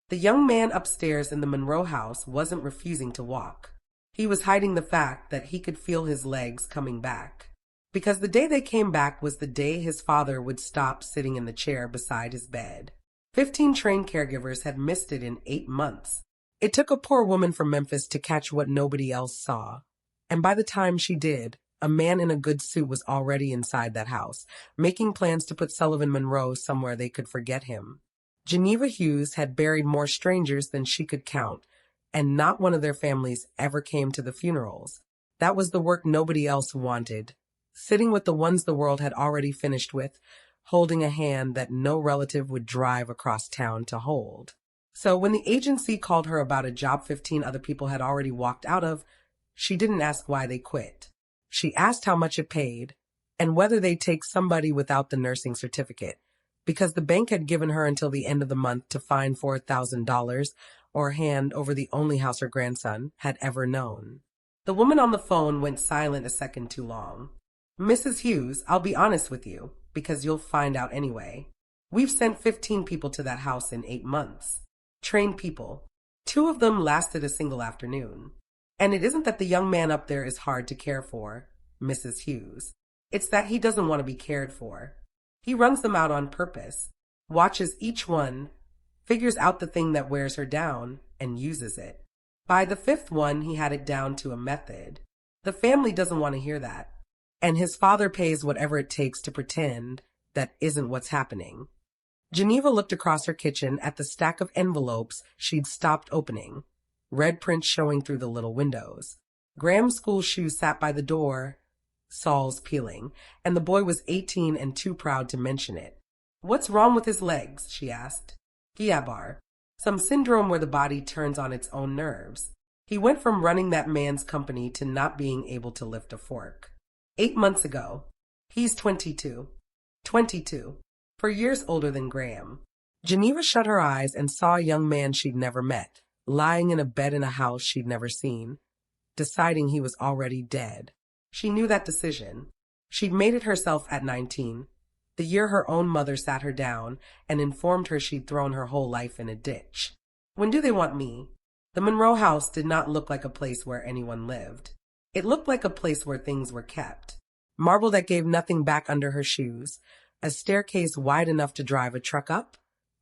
The young man upstairs in the Monroe house wasn't refusing to walk. He was hiding the fact that he could feel his legs coming back. Because the day they came back was the day his father would stop sitting in the chair beside his bed. 15 trained caregivers had missed it in 8 months. It took a poor woman from Memphis to catch what nobody else saw. And by the time she did, a man in a good suit was already inside that house, making plans to put Sullivan Monroe somewhere they could forget him. Geneva Hughes had buried more strangers than she could count, and not one of their families ever came to the funerals. That was the work nobody else wanted. Sitting with the ones the world had already finished with, holding a hand that no relative would drive across town to hold. So when the agency called her about a job 15 other people had already walked out of, she didn't ask why they quit. She asked how much it paid and whether they'd take somebody without the nursing certificate, because the bank had given her until the end of the month to find $4,000 or hand over the only house her grandson had ever known. The woman on the phone went silent a second too long. Mrs. Hughes, I'll be honest with you, because you'll find out anyway. We've sent 15 people to that house in 8 months. Trained people. 2 of them lasted a single afternoon. And it isn't that the young man up there is hard to care for, Mrs. Hughes. It's that he doesn't want to be cared for. He runs them out on purpose, watches each one, figures out the thing that wears her down, and uses it. By the 5th one, he had it down to a method. The family doesn't want to hear that. And his father pays whatever it takes to pretend that isn't what's happening. Geneva looked across her kitchen at the stack of envelopes she'd stopped opening, red prints showing through the little windows. Graham's school shoes sat by the door, soles peeling, and the boy was 18 and too proud to mention it. What's wrong with his legs? She asked. Guillain-Barré. Some syndrome where the body turns on its own nerves. He went from running that man's company to not being able to lift a fork. 8 months ago. He's 22. 22. 4 years older than Graham. Geneva shut her eyes and saw a young man she'd never met, lying in a bed in a house she'd never seen, deciding he was already dead. She knew that decision. She'd made it herself at 19, the year her own mother sat her down and informed her she'd thrown her whole life in a ditch. When do they want me? The Monroe house did not look like a place where anyone lived. It looked like a place where things were kept. Marble that gave nothing back under her shoes, a staircase wide enough to drive a truck up,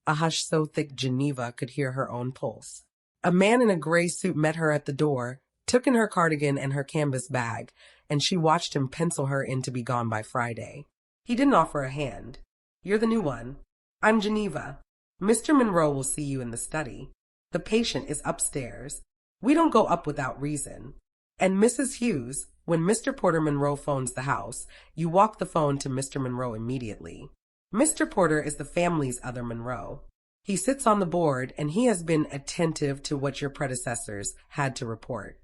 a hush so thick Geneva could hear her own pulse. A man in a gray suit met her at the door, took in her cardigan and her canvas bag, and she watched him pencil her in to be gone by Friday. He didn't offer a hand. You're the new one. I'm Geneva. Mr. Monroe will see you in the study. The patient is upstairs. We don't go up without reason. And Mrs. Hughes, when Mr. Porter Monroe phones the house, you walk the phone to Mr. Monroe immediately. Mr. Porter is the family's other Monroe. He sits on the board, and he has been attentive to what your predecessors had to report.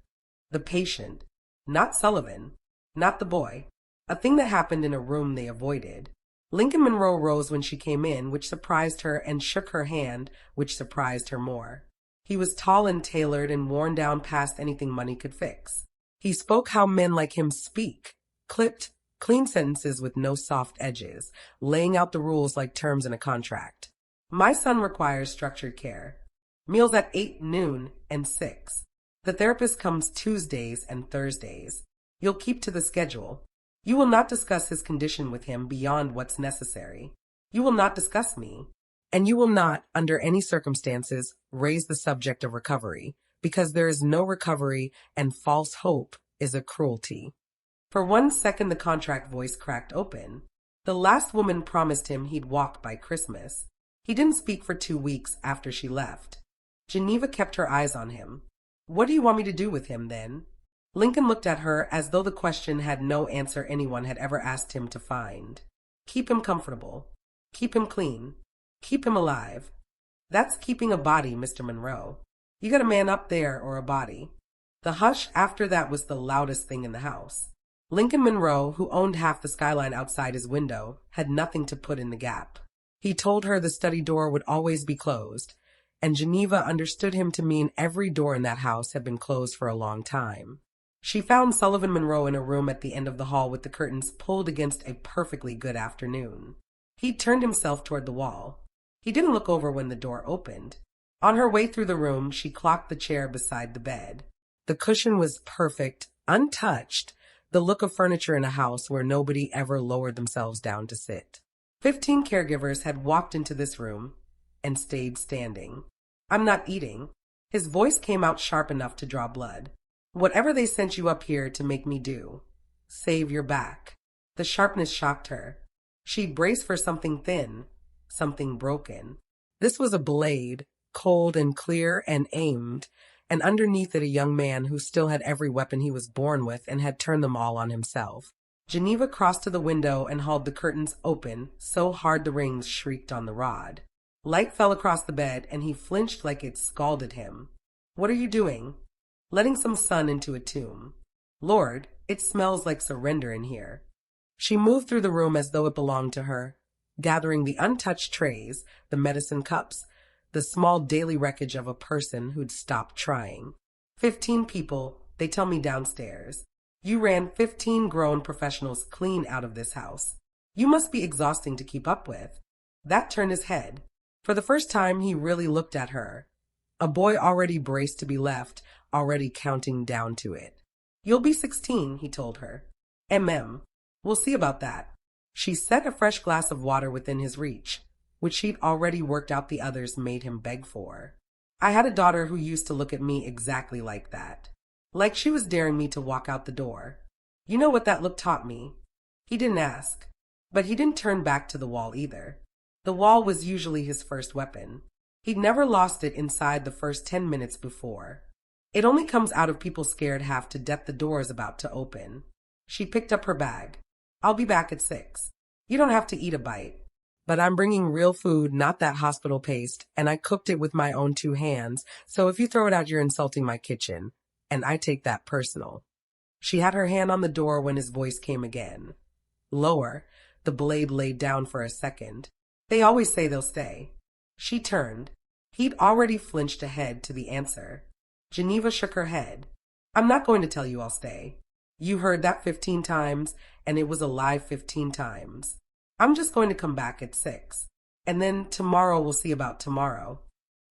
The patient, not Sullivan, not the boy. A thing that happened in a room they avoided. Lincoln Monroe rose when she came in, which surprised her, and shook her hand, which surprised her more. He was tall and tailored and worn down past anything money could fix. He spoke how men like him speak, clipped, clean sentences with no soft edges, laying out the rules like terms in a contract. My son requires structured care. Meals at 8, noon, and 6. The therapist comes Tuesdays and Thursdays. You'll keep to the schedule. You will not discuss his condition with him beyond what's necessary. You will not discuss me. And you will not, under any circumstances, raise the subject of recovery, because there is no recovery and false hope is a cruelty. For 1 second the contract voice cracked open. The last woman promised him he'd walk by Christmas. He didn't speak for 2 weeks after she left. Geneva kept her eyes on him. What do you want me to do with him, then? Lincoln looked at her as though the question had no answer anyone had ever asked him to find. Keep him comfortable. Keep him clean. Keep him alive. That's keeping a body, Mr. Monroe. You got a man up there or a body. The hush after that was the loudest thing in the house. Lincoln Monroe, who owned half the skyline outside his window, had nothing to put in the gap. He told her the study door would always be closed, and Geneva understood him to mean every door in that house had been closed for a long time. She found Sullivan Monroe in a room at the end of the hall with the curtains pulled against a perfectly good afternoon. He turned himself toward the wall. He didn't look over when the door opened. On her way through the room, she clocked the chair beside the bed. The cushion was perfect, untouched, the look of furniture in a house where nobody ever lowered themselves down to sit. 15 caregivers had walked into this room and stayed standing. I'm not eating. His voice came out sharp enough to draw blood. Whatever they sent you up here to make me do, save your back. The sharpness shocked her. She'd braced for something thin, something broken. This was a blade, cold and clear and aimed, and underneath it a young man who still had every weapon he was born with and had turned them all on himself. Geneva crossed to the window and hauled the curtains open so hard the rings shrieked on the rod. Light fell across the bed and he flinched like it scalded him. What are you doing? Letting some sun into a tomb. Lord, it smells like surrender in here. She moved through the room as though it belonged to her, gathering the untouched trays, the medicine cups, the small daily wreckage of a person who'd stopped trying. 15 people, they tell me downstairs. You ran 15 grown professionals clean out of this house. You must be exhausting to keep up with. That turned his head. For the first time, he really looked at her. A boy already braced to be left, already counting down to it. You'll be 16, he told her. We'll see about that. She set a fresh glass of water within his reach, which she'd already worked out the others made him beg for. I had a daughter who used to look at me exactly like that. Like she was daring me to walk out the door. You know what that look taught me? He didn't ask, but he didn't turn back to the wall either. The wall was usually his first weapon. He'd never lost it inside the first 10 minutes before. It only comes out of people scared half to death the door is about to open. She picked up her bag. I'll be back at 6. You don't have to eat a bite. But I'm bringing real food, not that hospital paste, and I cooked it with my own 2 hands, so if you throw it out, you're insulting my kitchen. And I take that personal. She had her hand on the door when his voice came again. Lower, the blade laid down for a second. They always say they'll stay. She turned. He'd already flinched ahead to the answer. Geneva shook her head. I'm not going to tell you I'll stay. You heard that 15 times, and it was a lie 15 times. I'm just going to come back at 6. And then tomorrow we'll see about tomorrow.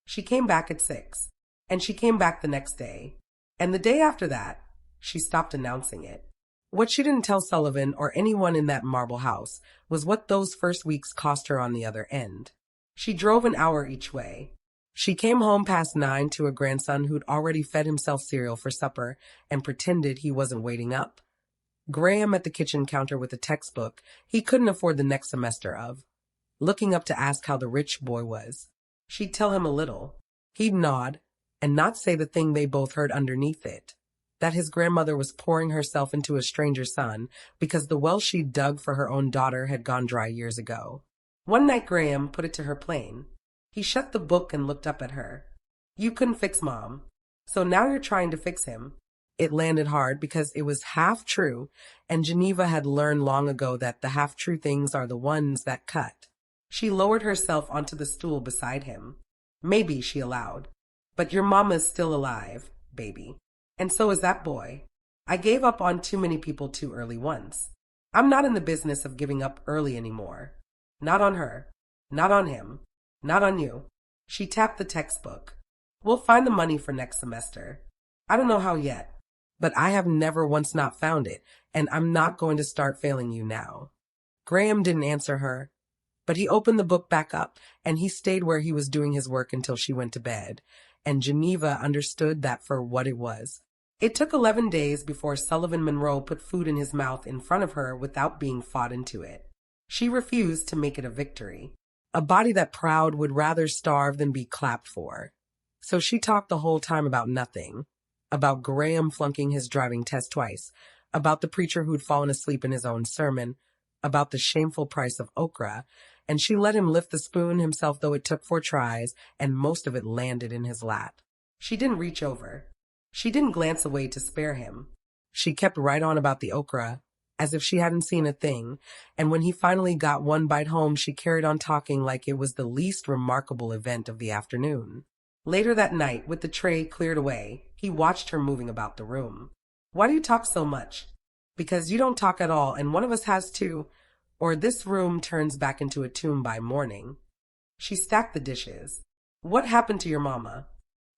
She came back at 6. And she came back the next day. And the day after that, she stopped announcing it. What she didn't tell Sullivan or anyone in that marble house was what those first weeks cost her on the other end. She drove an hour each way. She came home past 9 to a grandson who'd already fed himself cereal for supper and pretended he wasn't waiting up. Graham at the kitchen counter with a textbook he couldn't afford the next semester of, looking up to ask how the rich boy was. She'd tell him a little. He'd nod and not say the thing they both heard underneath it, that his grandmother was pouring herself into a stranger's son because the well she'd dug for her own daughter had gone dry years ago. One night Graham put it to her plain. He shut the book and looked up at her. You couldn't fix Mom, so now you're trying to fix him. It landed hard because it was half true, and Geneva had learned long ago that the half-true things are the ones that cut. She lowered herself onto the stool beside him. Maybe, she allowed, but your mama's still alive, baby. And so is that boy. I gave up on too many people too early once. I'm not in the business of giving up early anymore. Not on her. Not on him. Not on you. She tapped the textbook. We'll find the money for next semester. I don't know how yet, but I have never once not found it, and I'm not going to start failing you now. Graham didn't answer her, but he opened the book back up, and he stayed where he was doing his work until she went to bed, and Geneva understood that for what it was. It took 11 days before Sullivan Monroe put food in his mouth in front of her without being fought into it. She refused to make it a victory. A body that proud would rather starve than be clapped for. So she talked the whole time about nothing. About Graham flunking his driving test twice. About the preacher who'd fallen asleep in his own sermon. About the shameful price of okra. And she let him lift the spoon himself, though it took 4 tries, and most of it landed in his lap. She didn't reach over. She didn't glance away to spare him. She kept right on about the okra, as if she hadn't seen a thing, and when he finally got one bite home, she carried on talking like it was the least remarkable event of the afternoon. Later that night, with the tray cleared away, he watched her moving about the room. Why do you talk so much? Because you don't talk at all, and one of us has to, or this room turns back into a tomb by morning. She stacked the dishes. What happened to your mama?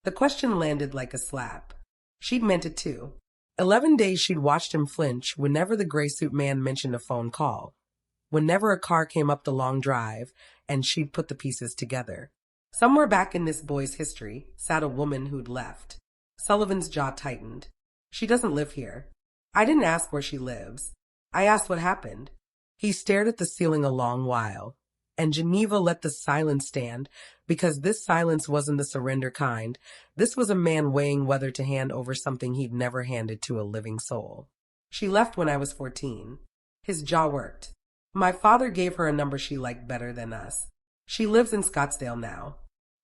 The question landed like a slap. She'd meant it too. 11 days she'd watched him flinch whenever the gray suit man mentioned a phone call, whenever a car came up the long drive, and she'd put the pieces together. Somewhere back in this boy's history sat a woman who'd left. Sullivan's jaw tightened. She doesn't live here. I didn't ask where she lives. I asked what happened. He stared at the ceiling a long while, and Geneva let the silence stand, because this silence wasn't the surrender kind. This was a man weighing whether to hand over something he'd never handed to a living soul. She left when I was 14. His jaw worked. My father gave her a number she liked better than us. She lives in Scottsdale now.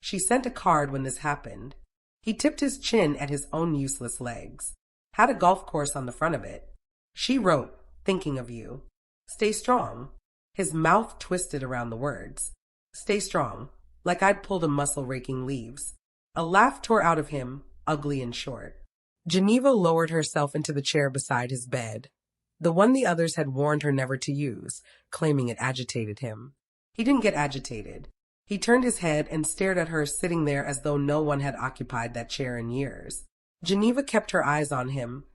She sent a card when this happened. He tipped his chin at his own useless legs. Had a golf course on the front of it. She wrote, "Thinking of you. Stay strong." His mouth twisted around the words. Stay strong, like I'd pulled a muscle raking leaves. A laugh tore out of him, ugly and short. Geneva lowered herself into the chair beside his bed, the one the others had warned her never to use, claiming it agitated him. He didn't get agitated. He turned his head and stared at her sitting there as though no one had occupied that chair in years. Geneva kept her eyes on him,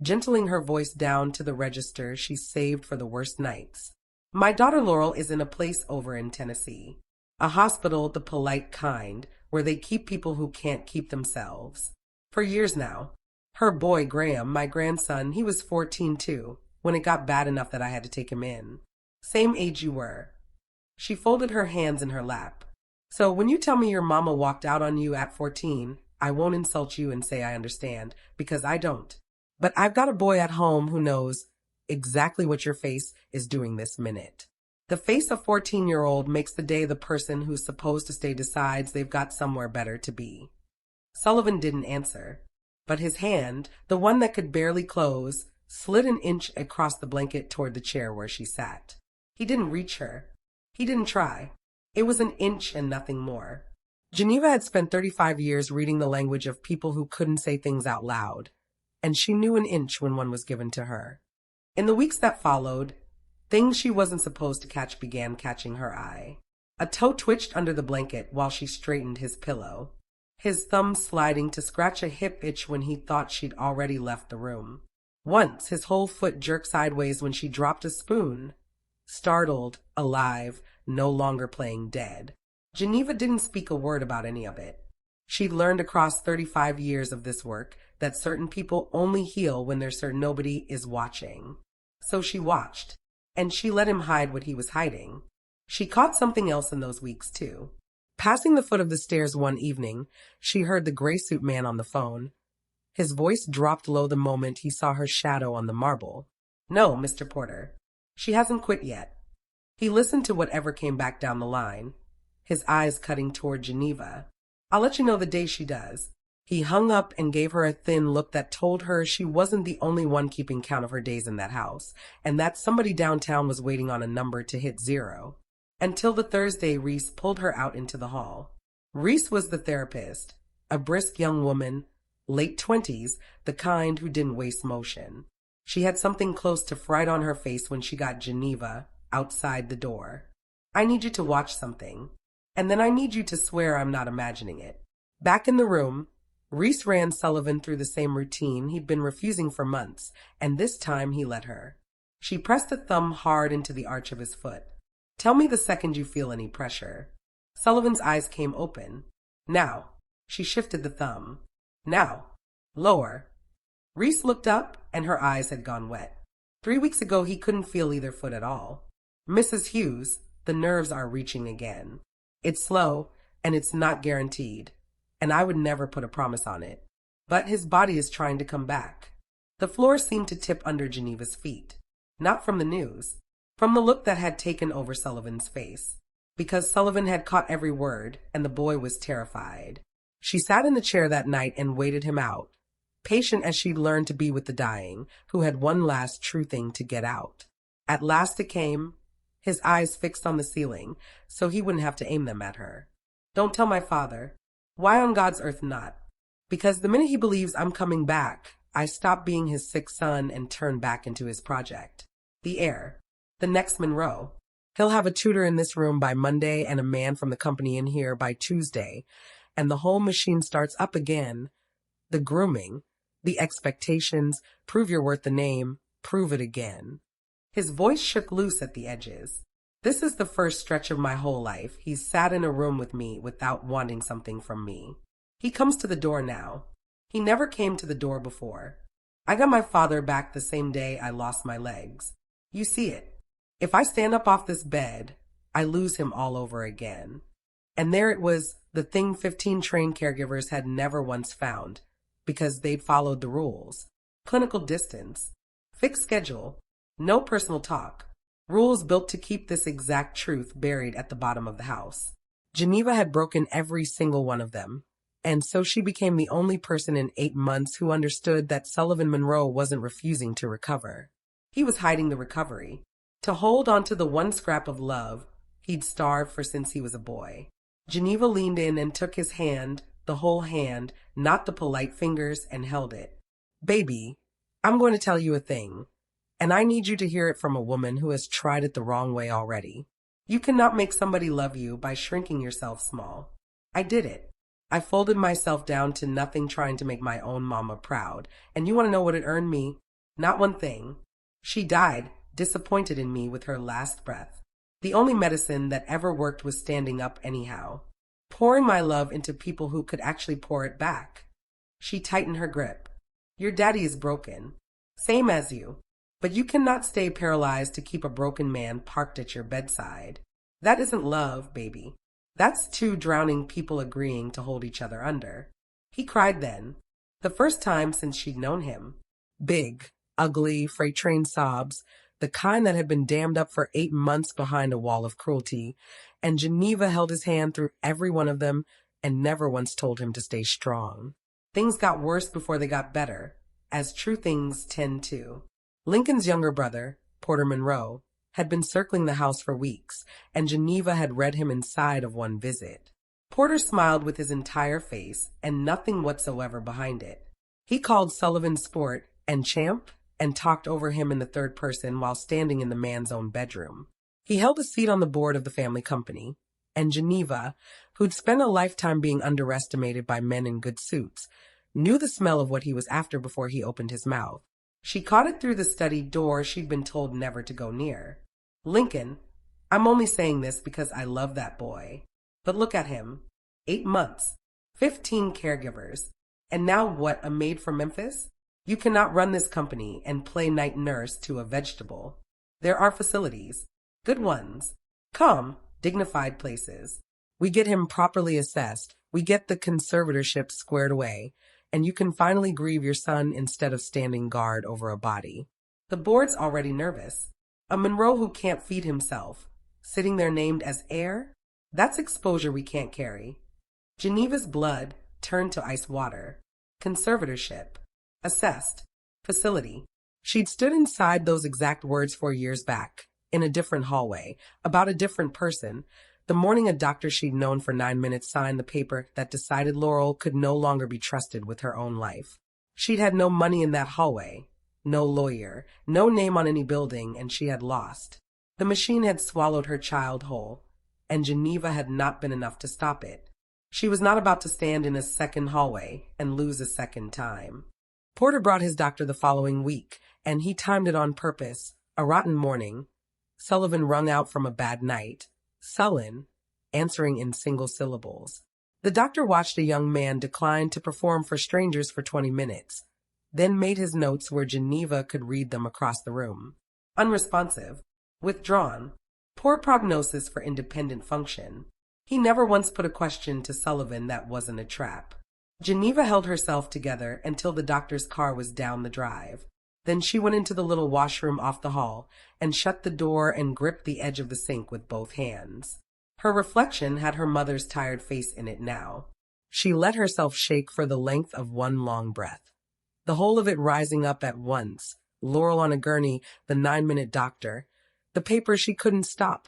gentling her voice down to the register she saved for the worst nights. My daughter Laurel is in a place over in Tennessee. A hospital, the polite kind, where they keep people who can't keep themselves. For years now. Her boy, Graham, my grandson, he was 14 too, when it got bad enough that I had to take him in. Same age you were. She folded her hands in her lap. So when you tell me your mama walked out on you at 14, I won't insult you and say I understand, because I don't. But I've got a boy at home who knows exactly what your face is doing this minute. The face of 14-year-old makes the day the person who's supposed to stay decides they've got somewhere better to be. Sullivan didn't answer, but his hand, the one that could barely close, slid an inch across the blanket toward the chair where she sat. He didn't reach her. He didn't try. It was an inch and nothing more. Geneva had spent 35 years reading the language of people who couldn't say things out loud, and she knew an inch when one was given to her. In the weeks that followed, things she wasn't supposed to catch began catching her eye. A toe twitched under the blanket while she straightened his pillow, his thumb sliding to scratch a hip itch when he thought she'd already left the room. Once, his whole foot jerked sideways when she dropped a spoon. Startled, alive, no longer playing dead. Geneva didn't speak a word about any of it. She'd learned across 35 years of this work that certain people only heal when they're certain nobody is watching. So she watched, and she let him hide what he was hiding. She caught something else in those weeks, too. Passing the foot of the stairs one evening, she heard the gray suit man on the phone. His voice dropped low the moment he saw her shadow on the marble. "No, Mr. Porter. She hasn't quit yet." He listened to whatever came back down the line, his eyes cutting toward Geneva. "I'll let you know the day she does." He hung up and gave her a thin look that told her she wasn't the only one keeping count of her days in that house, and that somebody downtown was waiting on a number to hit 0. Until the Thursday Reese pulled her out into the hall. Reese was the therapist, a brisk young woman, late 20s, the kind who didn't waste motion. She had something close to fright on her face when she got Geneva outside the door. "I need you to watch something, and then I need you to swear I'm not imagining it." Back in the room, Reese ran Sullivan through the same routine he'd been refusing for months, and this time he let her. She pressed a thumb hard into the arch of his foot. "Tell me the second you feel any pressure." Sullivan's eyes came open. "Now." She shifted the thumb. "Now. Lower." Reese looked up, and her eyes had gone wet. 3 weeks ago he couldn't feel either foot at all. "Mrs. Hughes, the nerves are reaching again. It's slow, and it's not guaranteed, and I would never put a promise on it. But his body is trying to come back." The floor seemed to tip under Geneva's feet. Not from the news, from the look that had taken over Sullivan's face. Because Sullivan had caught every word, and the boy was terrified. She sat in the chair that night and waited him out, patient as she'd learned to be with the dying, who had one last true thing to get out. At last it came, his eyes fixed on the ceiling, so he wouldn't have to aim them at her. "Don't tell my father." "Why on God's earth not?" "Because the minute he believes I'm coming back, I stop being his sick son and turn back into his project. The heir. The next Monroe. He'll have a tutor in this room by Monday and a man from the company in here by Tuesday, and the whole machine starts up again. The grooming, the expectations, prove you're worth the name, prove it again. His voice shook loose at the edges. This is the first stretch of my whole life he's sat in a room with me without wanting something from me. He comes to the door now. He never came to the door before. I got my father back the same day I lost my legs. You see it. If I stand up off this bed, I lose him all over again. And there it was, the thing 15 trained caregivers had never once found, because they'd followed the rules. Clinical distance, fixed schedule, no personal talk. Rules built to keep this exact truth buried at the bottom of the house. Geneva had broken every single one of them, and so she became the only person in 8 months who understood that Sullivan Monroe wasn't refusing to recover. He was hiding the recovery, to hold on to the one scrap of love he'd starved for since he was a boy. Geneva leaned in and took his hand, the whole hand, not the polite fingers, and held it. Baby, I'm going to tell you a thing. And I need you to hear it from a woman who has tried it the wrong way already. You cannot make somebody love you by shrinking yourself small. I did it. I folded myself down to nothing trying to make my own mama proud. And you want to know what it earned me? Not one thing. She died, disappointed in me with her last breath. The only medicine that ever worked was standing up anyhow. Pouring my love into people who could actually pour it back. She tightened her grip. Your daddy is broken. Same as you. But you cannot stay paralyzed to keep a broken man parked at your bedside. That isn't love, baby. That's two drowning people agreeing to hold each other under. He cried then, the first time since she'd known him. Big, ugly, freight train sobs, the kind that had been dammed up for 8 months behind a wall of cruelty, and Geneva held his hand through every one of them and never once told him to stay strong. Things got worse before they got better, as true things tend to. Lincoln's younger brother, Porter Monroe, had been circling the house for weeks, and Geneva had read him inside of one visit. Porter smiled with his entire face and nothing whatsoever behind it. He called Sullivan Sport and Champ and talked over him in the third person while standing in the man's own bedroom. He held a seat on the board of the family company, and Geneva, who'd spent a lifetime being underestimated by men in good suits, knew the smell of what he was after before he opened his mouth. She caught it through the study door she'd been told never to go near. Lincoln, I'm only saying this because I love that boy. But look at him. 8 months, 15 caregivers, and now what, a maid from Memphis? You cannot run this company and play night nurse to a vegetable. There are facilities, good ones, calm, dignified places. We get him properly assessed, we get the conservatorship squared away, and you can finally grieve your son instead of standing guard over a body. The board's already nervous. A Monroe who can't feed himself, sitting there named as heir? That's exposure we can't carry. Geneva's blood turned to ice water. Conservatorship. Assessed. Facility. She'd stood inside those exact words 4 years back, in a different hallway, about a different person, the morning a doctor she'd known for 9 minutes signed the paper that decided Laurel could no longer be trusted with her own life. She'd had no money in that hallway, no lawyer, no name on any building, and she had lost. The machine had swallowed her child whole, and Geneva had not been enough to stop it. She was not about to stand in a second hallway and lose a second time. Porter brought his doctor the following week, and he timed it on purpose. A rotten morning. Sullivan wrung out from a bad night. Sullen, answering in single syllables. The doctor watched a young man decline to perform for strangers for 20 minutes, then made his notes where Geneva could read them across the room. Unresponsive. Withdrawn. Poor prognosis for independent function. He never once put a question to Sullivan that wasn't a trap. Geneva held herself together until the doctor's car was down the drive. Then she went into the little washroom off the hall and shut the door and gripped the edge of the sink with both hands. Her reflection had her mother's tired face in it now. She let herself shake for the length of one long breath, the whole of it rising up at once. Laurel on a gurney, the 9-minute doctor, the paper she couldn't stop,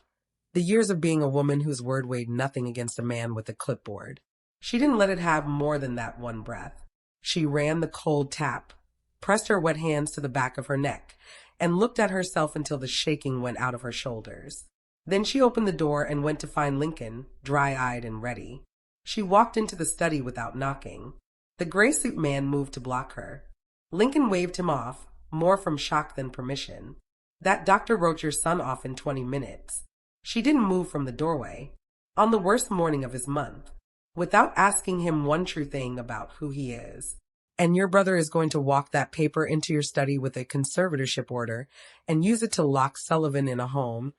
the years of being a woman whose word weighed nothing against a man with a clipboard. She didn't let it have more than that one breath. She ran the cold tap, pressed her wet hands to the back of her neck, and looked at herself until the shaking went out of her shoulders. Then she opened the door and went to find Lincoln, dry-eyed and ready. She walked into the study without knocking. The gray suit man moved to block her. Lincoln waved him off, more from shock than permission. That doctor wrote your son off in 20 minutes. She didn't move from the doorway. On the worst morning of his month, without asking him one true thing about who he is. And your brother is going to walk that paper into your study with a conservatorship order and use it to lock Sullivan in a home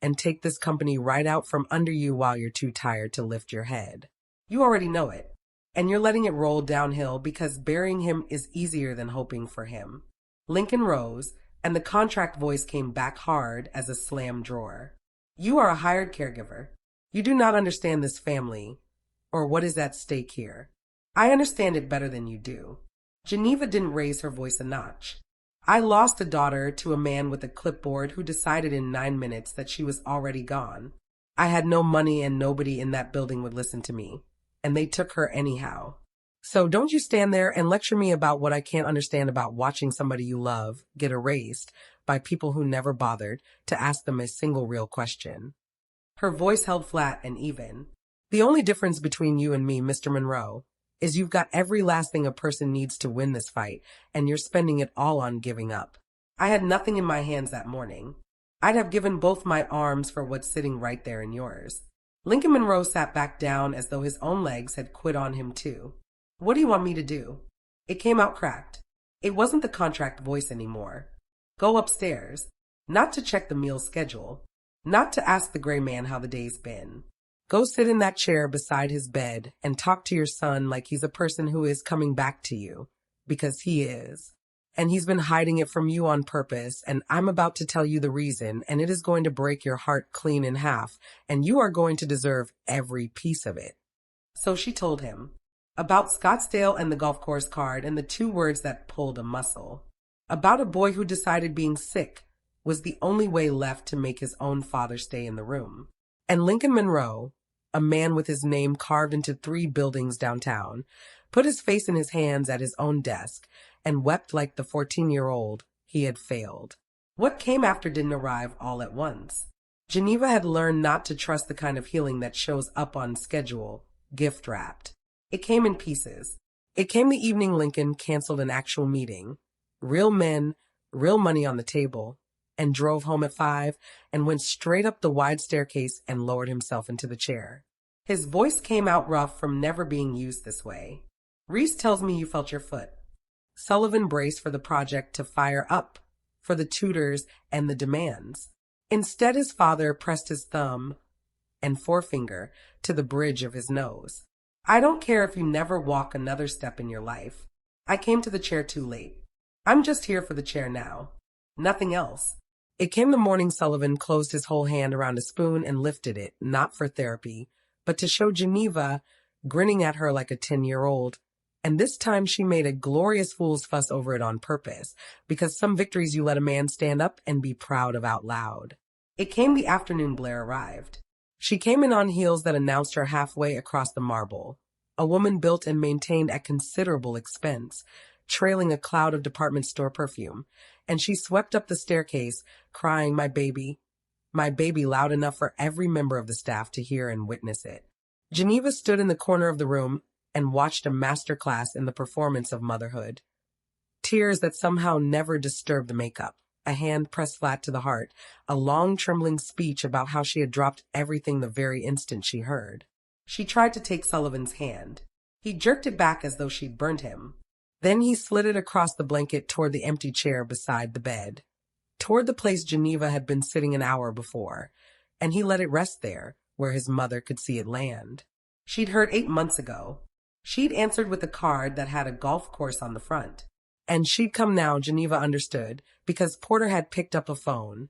and take this company right out from under you while you're too tired to lift your head. You already know it, and you're letting it roll downhill because burying him is easier than hoping for him. Lincoln rose, and the contract voice came back hard as a slammed drawer. You are a hired caregiver. You do not understand this family, or what is at stake here. I understand it better than you do. Geneva didn't raise her voice a notch. I lost a daughter to a man with a clipboard who decided in 9 minutes that she was already gone. I had no money and nobody in that building would listen to me, and they took her anyhow. So don't you stand there and lecture me about what I can't understand about watching somebody you love get erased by people who never bothered to ask them a single real question. Her voice held flat and even. The only difference between you and me, Mr. Monroe, is you've got every last thing a person needs to win this fight, and you're spending it all on giving up. I had nothing in my hands that morning. I'd have given both my arms for what's sitting right there in yours. Lincoln Monroe sat back down as though his own legs had quit on him too. What do you want me to do? It came out cracked. It wasn't the contract voice anymore. Go upstairs. Not to check the meal schedule. Not to ask the gray man how the day's been. Go sit in that chair beside his bed and talk to your son like he's a person who is coming back to you, because he is. And he's been hiding it from you on purpose, and I'm about to tell you the reason, and it is going to break your heart clean in half, and you are going to deserve every piece of it. So she told him about Scottsdale and the golf course card and the 2 words that pulled a muscle. About a boy who decided being sick was the only way left to make his own father stay in the room. And Lincoln Monroe, a man with his name carved into 3 buildings downtown, put his face in his hands at his own desk and wept like the 14-year-old he had failed. What came after didn't arrive all at once. Geneva had learned not to trust the kind of healing that shows up on schedule, gift-wrapped. It came in pieces. It came the evening Lincoln canceled an actual meeting. Real men, real money on the table, and drove home at 5 and went straight up the wide staircase and lowered himself into the chair. His voice came out rough from never being used this way. Reese tells me you felt your foot. Sullivan braced for the project to fire up, for the tutors and the demands. Instead, his father pressed his thumb and forefinger to the bridge of his nose. I don't care if you never walk another step in your life. I came to the chair too late. I'm just here for the chair now. Nothing else. It came the morning Sullivan closed his whole hand around a spoon and lifted it, not for therapy, but to show Geneva, grinning at her like a 10-year-old. And this time she made a glorious fool's fuss over it on purpose, because some victories you let a man stand up and be proud of out loud. It came the afternoon Blair arrived. She came in on heels that announced her halfway across the marble, a woman built and maintained at considerable expense, trailing a cloud of department store perfume, and she swept up the staircase, crying, my baby, loud enough for every member of the staff to hear and witness it. Geneva stood in the corner of the room and watched a master class in the performance of motherhood. Tears that somehow never disturbed the makeup, a hand pressed flat to the heart, a long trembling speech about how she had dropped everything the very instant she heard. She tried to take Sullivan's hand. He jerked it back as though she'd burned him. Then he slid it across the blanket toward the empty chair beside the bed, toward the place Geneva had been sitting an hour before, and he let it rest there, where his mother could see it land. She'd heard 8 months ago. She'd answered with a card that had a golf course on the front. And she'd come now, Geneva understood, because Porter had picked up a phone.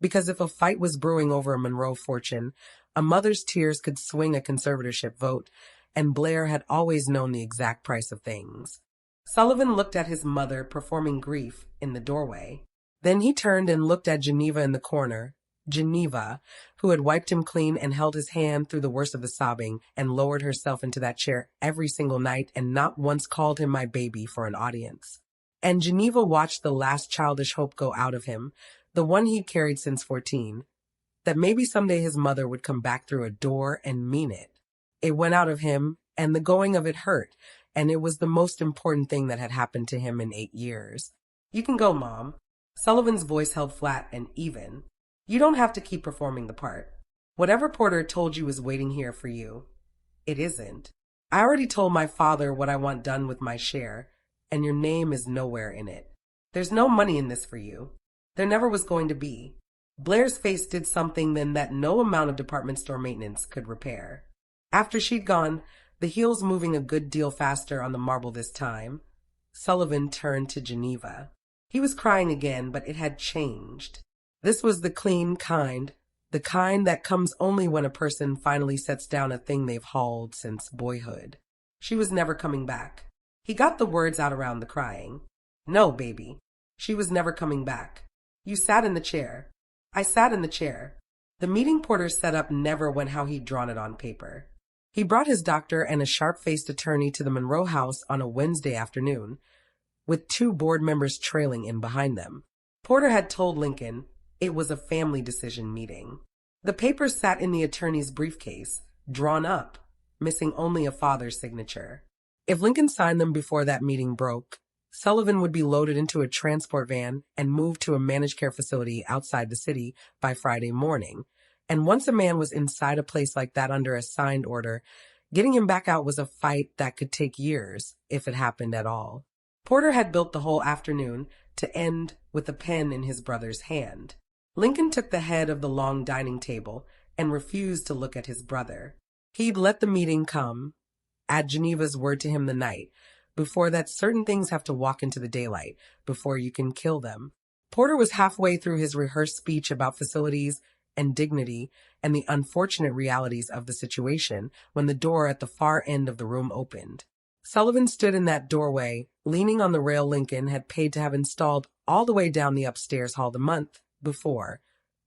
Because if a fight was brewing over a Monroe fortune, a mother's tears could swing a conservatorship vote, and Blair had always known the exact price of things. Sullivan looked at his mother performing grief in the doorway. Then he turned and looked at Geneva in the corner, Geneva, who had wiped him clean and held his hand through the worst of the sobbing and lowered herself into that chair every single night and not once called him my baby for an audience. And Geneva watched the last childish hope go out of him, the one he'd carried since 14. that maybe someday his mother would come back through a door and mean it. It went out of him, and the going of it hurt, and it was the most important thing that had happened to him in 8 years. You can go, Mom. Sullivan's voice held flat and even. You don't have to keep performing the part. Whatever Porter told you is waiting here for you. It isn't. I already told my father what I want done with my share, and your name is nowhere in it. There's no money in this for you. There never was going to be. Blair's face did something then that no amount of department store maintenance could repair. After she'd gone, the heels moving a good deal faster on the marble this time, Sullivan turned to Geneva. He was crying again, but it had changed. This was the clean kind, the kind that comes only when a person finally sets down a thing they've hauled since boyhood. She was never coming back. He got the words out around the crying. No, baby. She was never coming back. You sat in the chair. I sat in the chair. The meeting Porter set up never went how he'd drawn it on paper. He brought his doctor and a sharp-faced attorney to the Monroe house on a Wednesday afternoon, with 2 board members trailing in behind them. Porter had told Lincoln it was a family decision meeting. The papers sat in the attorney's briefcase, drawn up, missing only a father's signature. If Lincoln signed them before that meeting broke, Sullivan would be loaded into a transport van and moved to a managed care facility outside the city by Friday morning. And once a man was inside a place like that under a signed order, getting him back out was a fight that could take years, if it happened at all. Porter had built the whole afternoon to end with a pen in his brother's hand. Lincoln took the head of the long dining table and refused to look at his brother. He'd let the meeting come, at Geneva's word to him the night, before that certain things have to walk into the daylight before you can kill them. Porter was halfway through his rehearsed speech about facilities and dignity and the unfortunate realities of the situation when the door at the far end of the room opened. Sullivan stood in that doorway, leaning on the rail Lincoln had paid to have installed all the way down the upstairs hall the month before,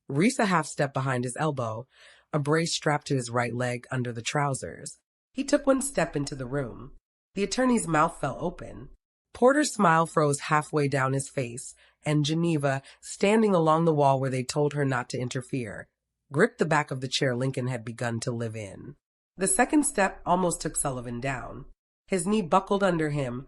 Reese a half step behind his elbow, a brace strapped to his right leg under the trousers. He took 1 step into the room. The attorney's mouth fell open. Porter's smile froze halfway down his face, and Geneva, standing along the wall where they told her not to interfere, gripped the back of the chair Lincoln had begun to live in. The second step almost took Sullivan down. His knee buckled under him,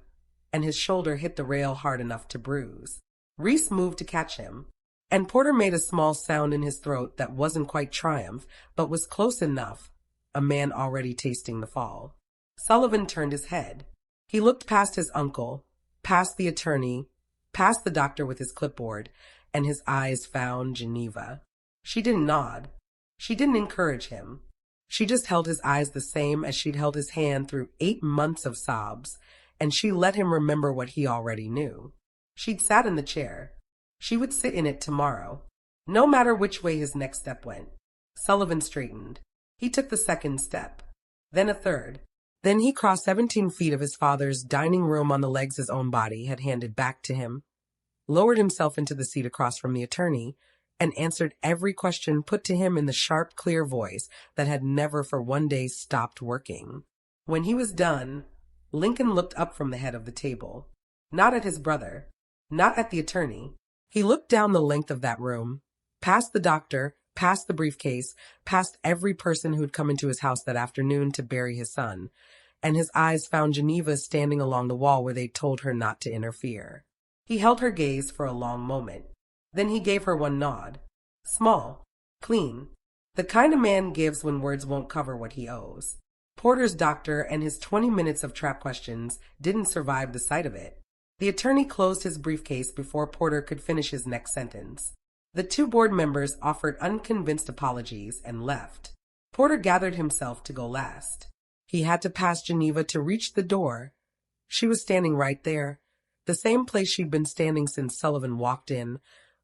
and his shoulder hit the rail hard enough to bruise. Reese moved to catch him, and Porter made a small sound in his throat that wasn't quite triumph, but was close enough, a man already tasting the fall. Sullivan turned his head. He looked past his uncle, past the attorney, past the doctor with his clipboard, and his eyes found Geneva. She didn't nod. She didn't encourage him. She just held his eyes the same as she'd held his hand through 8 months of sobs, and she let him remember what he already knew. She'd sat in the chair. She would sit in it tomorrow, no matter which way his next step went. Sullivan straightened. He took the second step, then a third. Then he crossed 17 feet of his father's dining room on the legs his own body had handed back to him, lowered himself into the seat across from the attorney, and answered every question put to him in the sharp, clear voice that had never for 1 day stopped working. When he was done, Lincoln looked up from the head of the table, not at his brother, not at the attorney. He looked down the length of that room, past the doctor, past the briefcase, past every person who'd come into his house that afternoon to bury his son, and his eyes found Geneva standing along the wall where they'd told her not to interfere. He held her gaze for a long moment. Then he gave her one nod. Small, clean, the kind a man gives when words won't cover what he owes. Porter's doctor and his 20 minutes of trap questions didn't survive the sight of it. The attorney closed his briefcase before Porter could finish his next sentence. The 2 board members offered unconvinced apologies and left. Porter gathered himself to go last. He had to pass Geneva to reach the door. She was standing right there, the same place she'd been standing since Sullivan walked in,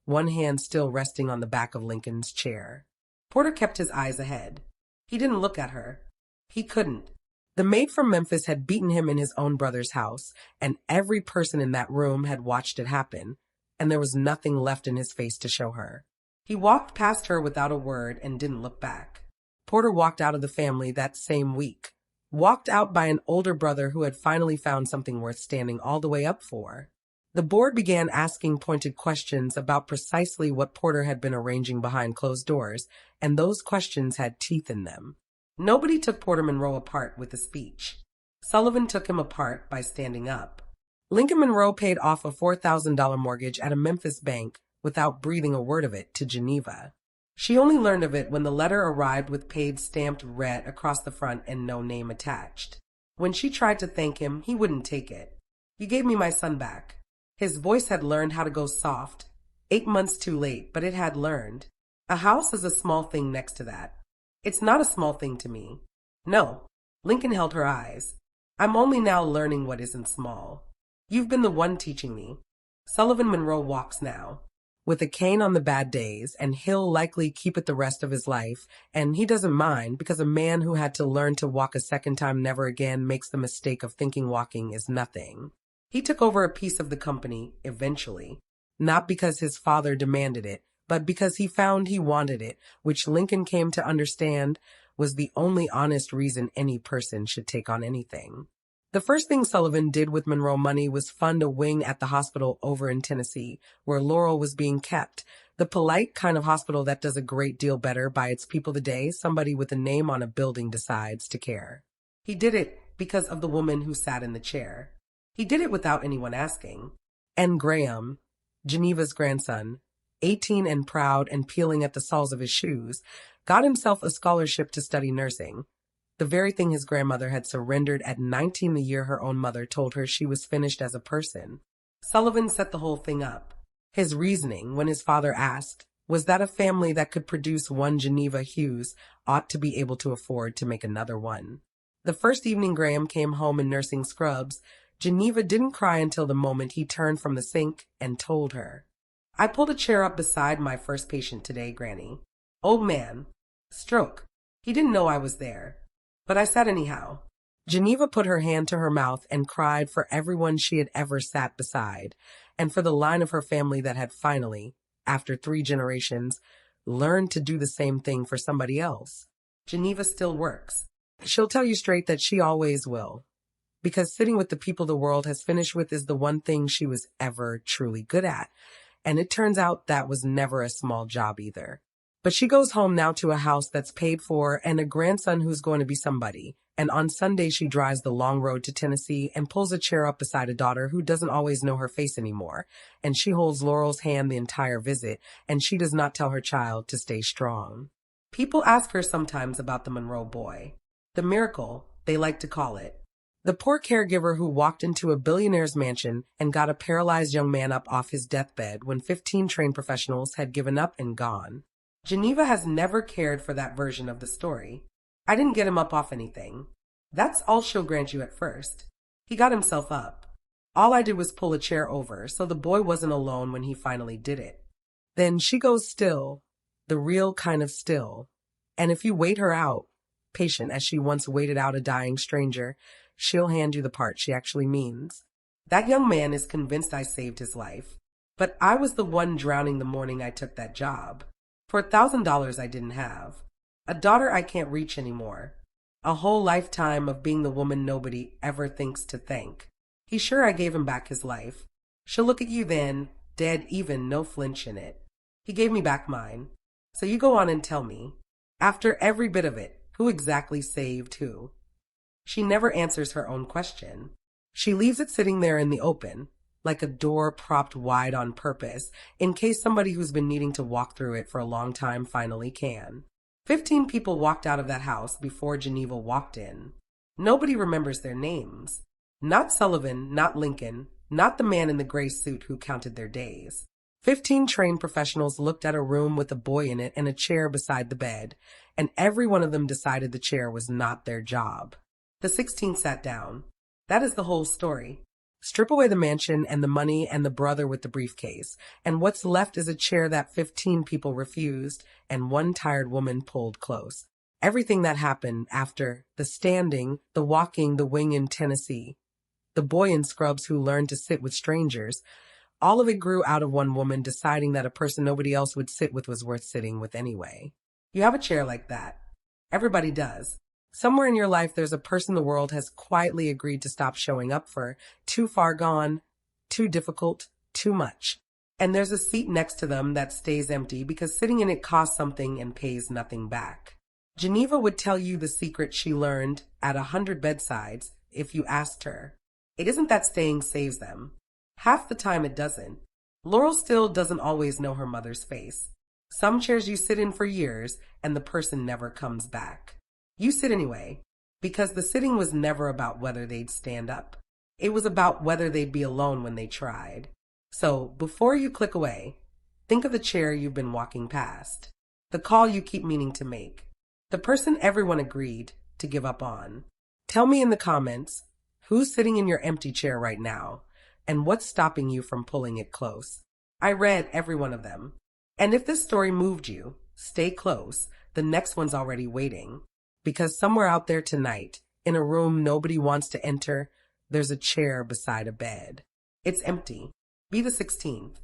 one hand still resting on the back of Lincoln's chair. Porter kept his eyes ahead. He didn't look at her. He couldn't. The maid from Memphis had beaten him in his own brother's house, and every person in that room had watched it happen, and there was nothing left in his face to show her. He walked past her without a word and didn't look back. Porter walked out of the family that same week, walked out by an older brother who had finally found something worth standing all the way up for. The board began asking pointed questions about precisely what Porter had been arranging behind closed doors, and those questions had teeth in them. Nobody took Porter Monroe apart with a speech. Sullivan took him apart by standing up. Lincoln Monroe paid off a $4,000 mortgage at a Memphis bank without breathing a word of it to Geneva. She only learned of it when the letter arrived with paid stamped red across the front and no name attached. When she tried to thank him, he wouldn't take it. "You gave me my son back." His voice had learned how to go soft. 8 months too late, but it had learned. A house is a small thing next to that. It's not a small thing to me. No. Lincoln held her eyes. I'm only now learning what isn't small. You've been the one teaching me. Sullivan Monroe walks now, with a cane on the bad days, and he'll likely keep it the rest of his life, and he doesn't mind because a man who had to learn to walk a second time never again makes the mistake of thinking walking is nothing. He took over a piece of the company, eventually, not because his father demanded it, but because he found he wanted it, which Lincoln came to understand was the only honest reason any person should take on anything. The first thing Sullivan did with Monroe money was fund a wing at the hospital over in Tennessee, where Laurel was being kept, the polite kind of hospital that does a great deal better by its people the day somebody with a name on a building decides to care. He did it because of the woman who sat in the chair. He did it without anyone asking. And Graham, Geneva's grandson, 18 and proud and peeling at the soles of his shoes, got himself a scholarship to study nursing, the very thing his grandmother had surrendered at 19 the year her own mother told her she was finished as a person. Sullivan set the whole thing up. His reasoning, when his father asked, was that a family that could produce one Geneva Hughes ought to be able to afford to make another one. The first evening Graham came home in nursing scrubs, Geneva didn't cry until the moment he turned from the sink and told her, "I pulled a chair up beside my first patient today, Granny. Old man. Stroke. He didn't know I was there. But I sat anyhow." Geneva put her hand to her mouth and cried for everyone she had ever sat beside, and for the line of her family that had finally, after 3 generations, learned to do the same thing for somebody else. Geneva still works. She'll tell you straight that she always will, because sitting with the people the world has finished with is the one thing she was ever truly good at, and it turns out that was never a small job either. But she goes home now to a house that's paid for and a grandson who's going to be somebody, and on Sunday she drives the long road to Tennessee and pulls a chair up beside a daughter who doesn't always know her face anymore, and she holds Laurel's hand the entire visit, and she does not tell her child to stay strong. People ask her sometimes about the Monroe boy. The miracle, they like to call it. The poor caregiver who walked into a billionaire's mansion and got a paralyzed young man up off his deathbed when 15 trained professionals had given up and gone. Geneva has never cared for that version of the story. I didn't get him up off anything. That's all she'll grant you at first. He got himself up. All I did was pull a chair over, so the boy wasn't alone when he finally did it. Then she goes still, the real kind of still. And if you wait her out, patient as she once waited out a dying stranger, she'll hand you the part she actually means. That young man is convinced I saved his life, but I was the one drowning the morning I took that job. For $1,000 I didn't have. A daughter I can't reach anymore. A whole lifetime of being the woman nobody ever thinks to thank. He's sure I gave him back his life. She'll look at you then, dead even, no flinch in it. He gave me back mine. So you go on and tell me, after every bit of it, who exactly saved who? She never answers her own question. She leaves it sitting there in the open, like a door propped wide on purpose, in case somebody who's been needing to walk through it for a long time finally can. 15 people walked out of that house before Geneva walked in. Nobody remembers their names. Not Sullivan, not Lincoln, not the man in the gray suit who counted their days. 15 trained professionals looked at a room with a boy in it and a chair beside the bed, and every one of them decided the chair was not their job. The 16 sat down. That is the whole story. Strip away the mansion and the money and the brother with the briefcase, and what's left is a chair that 15 people refused and one tired woman pulled close. Everything that happened after the standing, the walking, the wing in Tennessee, the boy in scrubs who learned to sit with strangers, all of it grew out of one woman deciding that a person nobody else would sit with was worth sitting with anyway. You have a chair like that. Everybody does. Somewhere in your life there's a person the world has quietly agreed to stop showing up for, too far gone, too difficult, too much. And there's a seat next to them that stays empty because sitting in it costs something and pays nothing back. Geneva would tell you the secret she learned at 100 bedsides if you asked her. It isn't that staying saves them. Half the time it doesn't. Laurel still doesn't always know her mother's face. Some chairs you sit in for years and the person never comes back. You sit anyway, because the sitting was never about whether they'd stand up. It was about whether they'd be alone when they tried. So, before you click away, think of the chair you've been walking past. The call you keep meaning to make. The person everyone agreed to give up on. Tell me in the comments, who's sitting in your empty chair right now, and what's stopping you from pulling it close? I read every one of them. And if this story moved you, stay close. The next one's already waiting. Because somewhere out there tonight, in a room nobody wants to enter, there's a chair beside a bed. It's empty. Be the 16th.